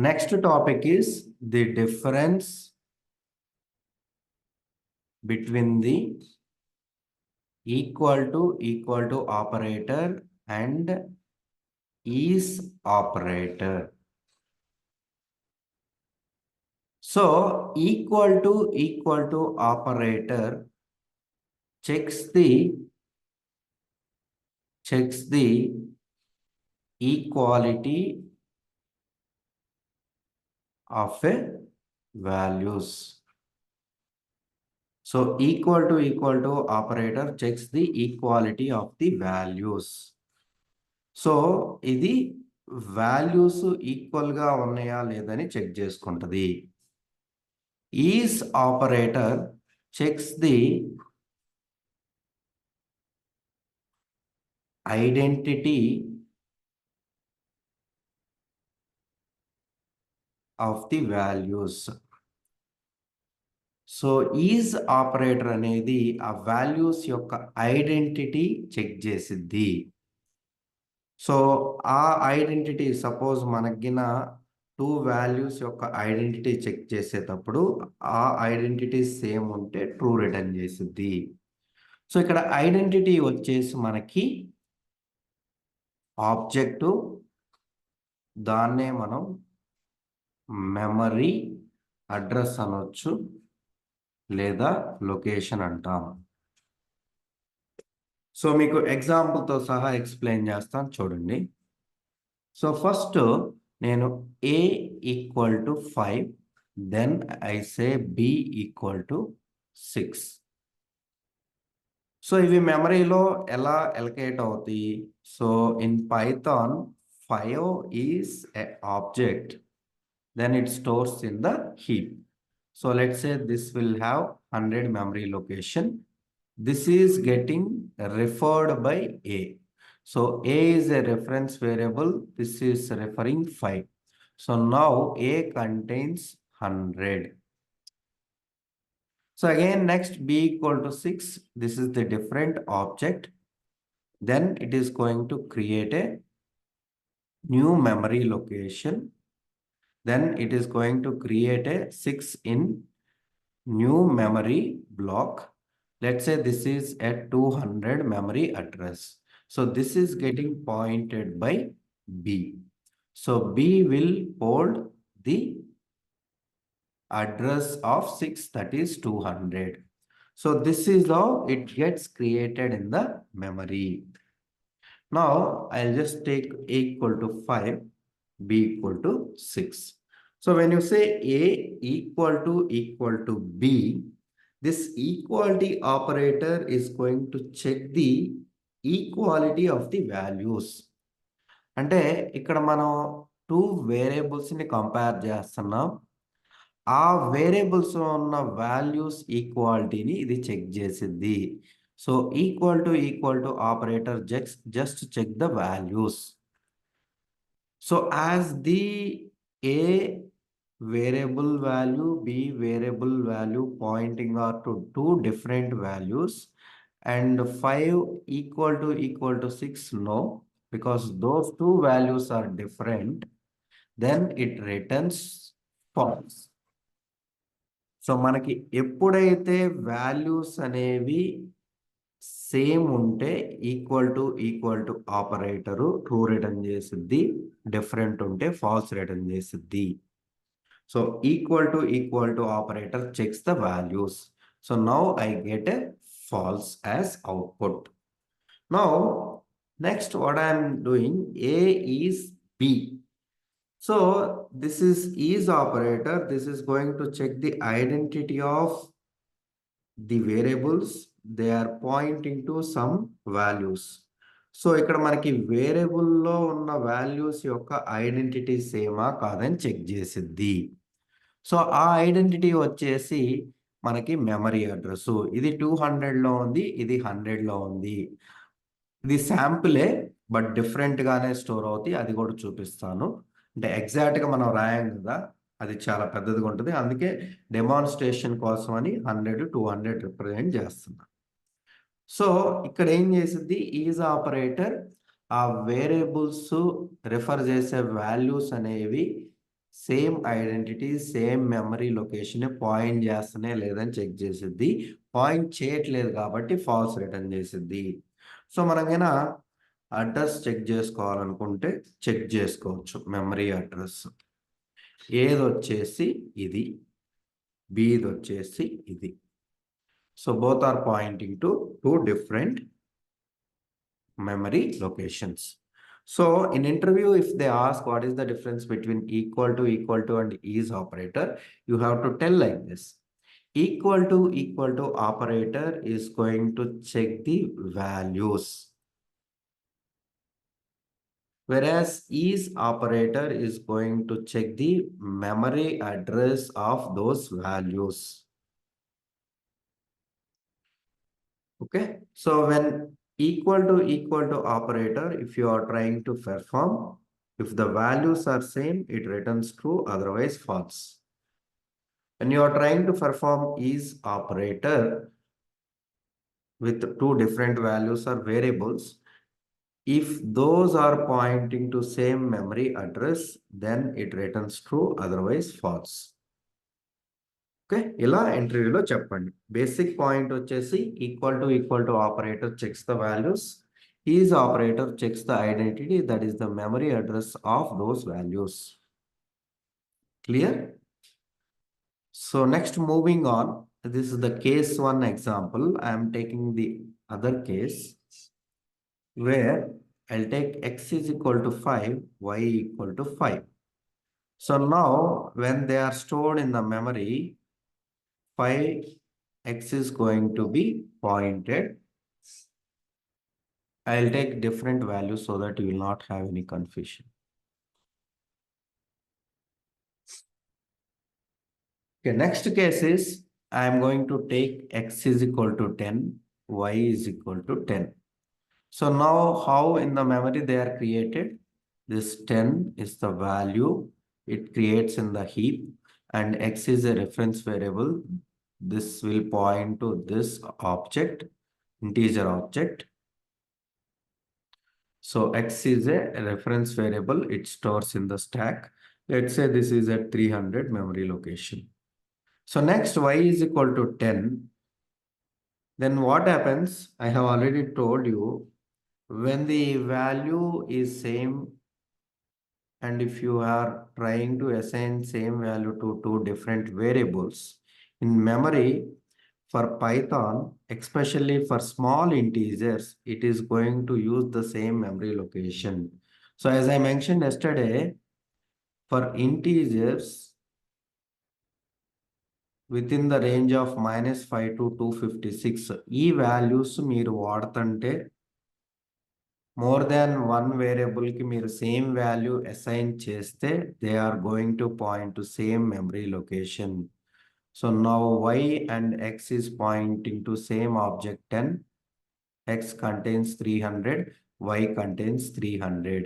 Next topic is the difference between the equal to operator and is operator. So equal to operator checks the equality of a values. So equal to operator checks the equality of the values. So ఇది values equal గా ఉన్నాయా లేదని check చేసుకుంటది. Is operator checks the identity of the values. So is operator అనేది ఆ values యొక్క identity check చేసిద్ది. So ఆ ఐడెంటిటీ సపోజ్ మనకిన 2 వాల్యూస్ యొక్క ఐడెంటిటీ చెక్ చేసేటప్పుడు ఆ ఐడెంటిటీ సేమ్ ఉంటే ట్రూ రిటర్న్ చేసిద్ది. సో ఇక్కడ ఐడెంటిటీ వచ్చేసి మనకి ఆబ్జెక్టు, దాన్నే మనం మెమరీ అడ్రస్ అనొచ్చు లేదా లొకేషన్ అంటాం. సో మీకు ఎగ్జాంపుల్తో సహా ఎక్స్ప్లెయిన్ చేస్తాను చూడండి. సో ఫస్ట్ నేను a equal to 5, then I say b equal to 6. So ఇవి మెమరీలో ఎలా ఎలకేట్ అవుతాయి? So in Python 5 is a object, then it stores in the heap. So let's say this will have 100 memory location. This is getting referred by a. So a is a reference variable. This is referring 5. So now a contains 100. So again next b equal to 6. This is the different object. Then it is going to create a new memory location. Then it is going to create a 6 in new memory block. Let's say this is a 200 memory address. So this is getting pointed by B. So B will hold the address of 6, that is 200. So this is how it gets created in the memory. Now I'll just take A equal to 5, B equal to 6. So when you say A equal to B, this equality operator is going to check the equality of the values. అంటే ఇక్కడ మనం 2 variables ని compare చేస్తున్నాం. ఆ variables లో ఉన్న values ఈక్వాలిటీని ఇది check చేసిద్ది. So equal to operator just check the values. So as the A variable value, B variable value pointing are to 2 different values, and 5 equal to 6, no, because those 2 values are different, then it returns false. So మనకి ఎప్పుడైతే values అనేవి same ఉంటే equal to operator true return చేసిద్ది, different ఉంటే false return చేసిద్ది. So equal to operator checks the values. So now I get a false as output. Now next what I'm doing, a is b. So this is operator. This is going to check the identity of the variables. They are pointing to some values. So ఇక్కడ మనకి వేరియబుల్లో ఉన్న values యొక్క identity సేమా కాదని check చేసిద్ది. So ఆ identity వచ్చేసి మనకి memory address. ఇది 200లో ఉంది, ఇది 100లో ఉంది. ఇది శాంపులే, బట్ డిఫరెంట్ గానే స్టోర్ అవుతాయి. అది కూడా చూపిస్తాను. అంటే ఎగ్జాక్ట్ గా మనం రాయం కదా, అది చాలా పెద్దదిగా ఉంటుంది. అందుకే డెమాన్స్ట్రేషన్ కోసం అని 100, 200 రిప్రజెంట్ చేస్తున్నా. సో ఇక్కడ ఏం చేసింది, ఈజ్ ఆపరేటర్ ఆ వేరియబుల్స్ రిఫర్ చేసే వాల్యూస్ అనేవి same identity same memory location point చేస్తూనే లేదని చెక్ చేసిద్ది. పాయింట్ చేయట్లేదు కాబట్టి ఫాల్స్ రిటర్న్ చేసిద్ది. సో మనకైనా అడ్రస్ చెక్ చేసుకోవాలనుకుంటే చెక్ చేసుకోవచ్చు. మెమరీ అడ్రస్ ఏది వచ్చేసి ఇది, బిది వచ్చేసి ఇది. So both are pointing to two different memory locations. So in interview, if they ask what is the difference between equal to and is operator, you have to tell like this. Equal to operator is going to check the values, whereas is operator is going to check the memory address of those values. Okay, so when equal to operator, if you are trying to perform, if the values are same, it returns true, otherwise false. When you are trying to perform is operator with two different values or variables, if those are pointing to same memory address, then it returns true, otherwise false. Okay, ఇలా ఇంటర్వ్యూలో చెప్పండి. Basic point వచ్చేసి equal to operator checks the values, is operator checks the identity, that is the memory address of those values. Clear? So next moving on, this is the case 1 example. I am taking the other case where I'll take x is equal to 5, y equal to 5. So now when they are stored in the memory, 5x is going to be pointed. I'll take different values so that you will not have any confusion. Okay, next case is I am going to take x is equal to 10, y is equal to 10. So now how in the memory they are created? This 10 is the value it creates in the heap, and x is a reference variable. This will point to this object, integer object. So x is a reference variable, it stores in the stack. Let's say this is at 300 memory location. So next y is equal to 10. Then what happens? I have already told you, when the value is same, and if you are trying to assign same value to two different variables in memory, for Python, especially for small integers, it is going to use the same memory location. So as I mentioned yesterday, for integers within the range of -5 to 256, ఈ values మీరు వాడుతుంటే more than one variable ki మీరు same value assign చేస్తే, they are going to point to same memory location. So now y and x is pointing to same object 10. X contains 300, y contains 300.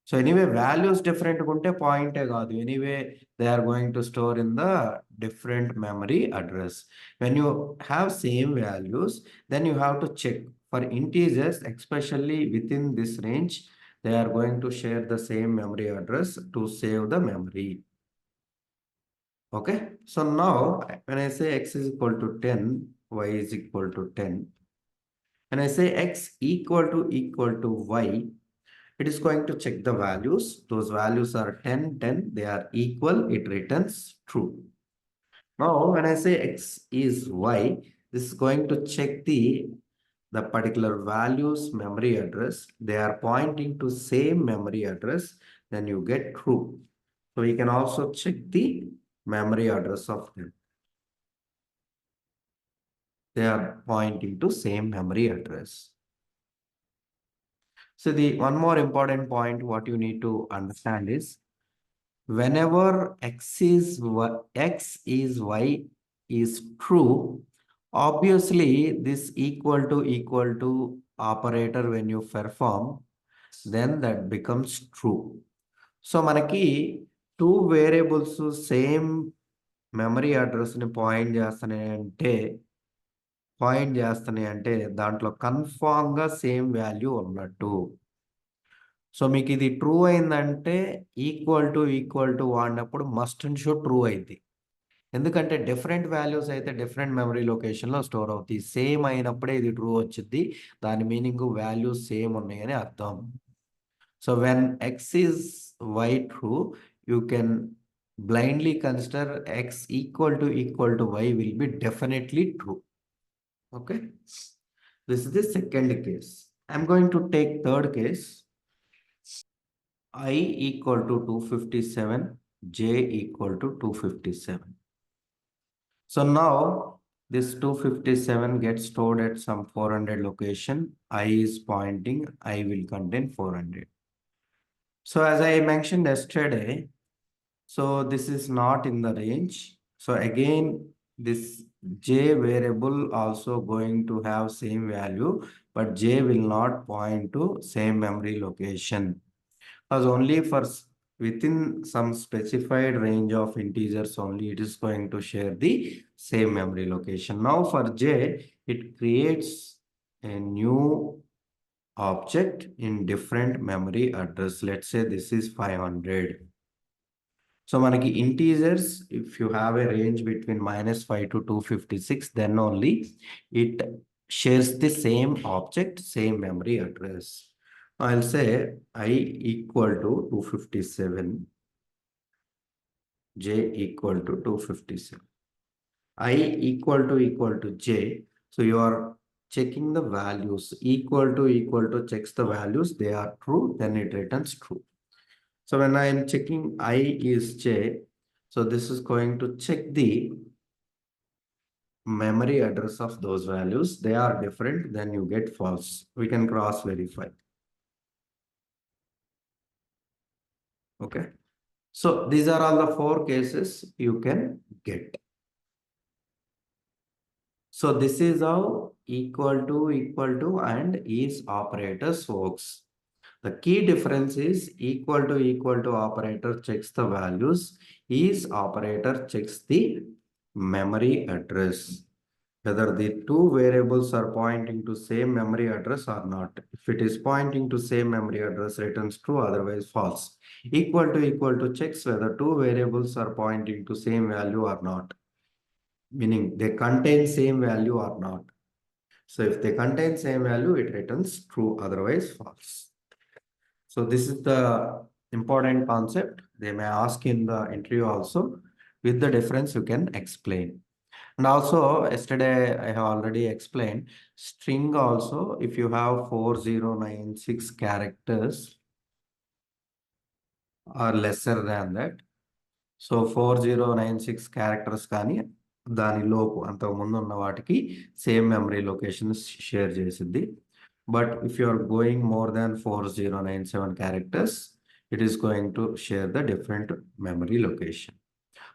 So anyway, values different gunte point kaadu. Anyway, they are going to store in the different memory address. When you have same values, then you have to check for integers, especially within this range, they are going to share the same memory address to save the memory. Okay, so now when I say x is equal to 10, y is equal to 10, when I say x equal to y, it is going to check the values. Those values are 10, 10, they are equal, it returns true. Now when I say x is y, this is going to check the particular values memory address. They are pointing to same memory address, then you get true. So you can also check the memory address of them. They are pointing to same memory address. So the one more important point what you need to understand is, whenever x is y is true, obviously this equal to operator when you perform, then that becomes true. So మనకి two variables same memory address ని point చేస్తున్నాయి అంటే దాంట్లో confirm గా same value ఉన్నట్టు. So మీకు ఇది true అయిందంటే ఈక్వల్ టు వాడినప్పుడు మస్ట్ అండ్ షుడ్ ట్రూ అయింది. ఎందుకంటే డిఫరెంట్ వాల్యూస్ అయితే డిఫరెంట్ మెమరీ లొకేషన్లో స్టోర్ అవుతాయి. సేమ్ అయినప్పుడే ఇది ట్రూ వచ్చింది. దాని మీనింగ్ వాల్యూస్ సేమ్ ఉన్నాయని అర్థం. So when x is y true, you can blindly consider x equal to y will be definitely true. Okay. This is the second case. I'm going to take third case. I equal to 257, j equal to 257. So now this 257 gets stored at some 400 location. I is pointing, I will contain 400. So as I mentioned yesterday, so this is not in the range. So again, this j variable also going to have same value, but j will not point to same memory location. Because only for within some specified range of integers only it is going to share the same memory location. Now for j, it creates a new object in different memory address. Let's say this is 500. So manaki integers, if you have a range between -5 to 256, then only it shares the same object, same memory address. I'll say I equal to 257, j equal to 257. I equal to j. So you are checking the values. Equal to checks the values. They are true, then it returns true. So when I am checking I is j, so this is going to check the memory address of those values. They are different, then you get false. We can cross verify. Okay. So these are all the four cases you can get. So this is how equal to and is operators works. The key difference is equal to operator checks the values, is operator checks the memory address, whether the two variables are pointing to same memory address or not. If it is pointing to same memory address, returns true, otherwise false. Equal to checks whether two variables are pointing to same value or not, meaning they contain same value or not. So if they contain same value, it returns true, otherwise false. So this is the important concept. They may ask in the interview also. With the difference, you can explain. And also, yesterday I have already explained, string also, if you have 4096 characters or lesser than that. So 4096 characters కానీ దాని లోపు అంతకు ముందు ఉన్న వాటికి same memory locations share చేసింది. But if you are going more than 4097 characters, it is going to share the different memory location.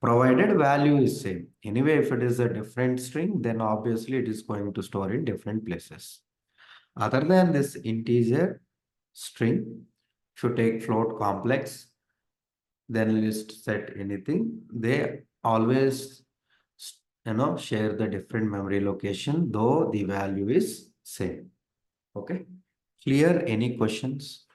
Provided value is same. Anyway, if it is a different string, then obviously it is going to store in different places. Other than this integer string, if you take float complex, then list set anything, they always share the different memory location, though the value is same. Okay, clear? Any questions?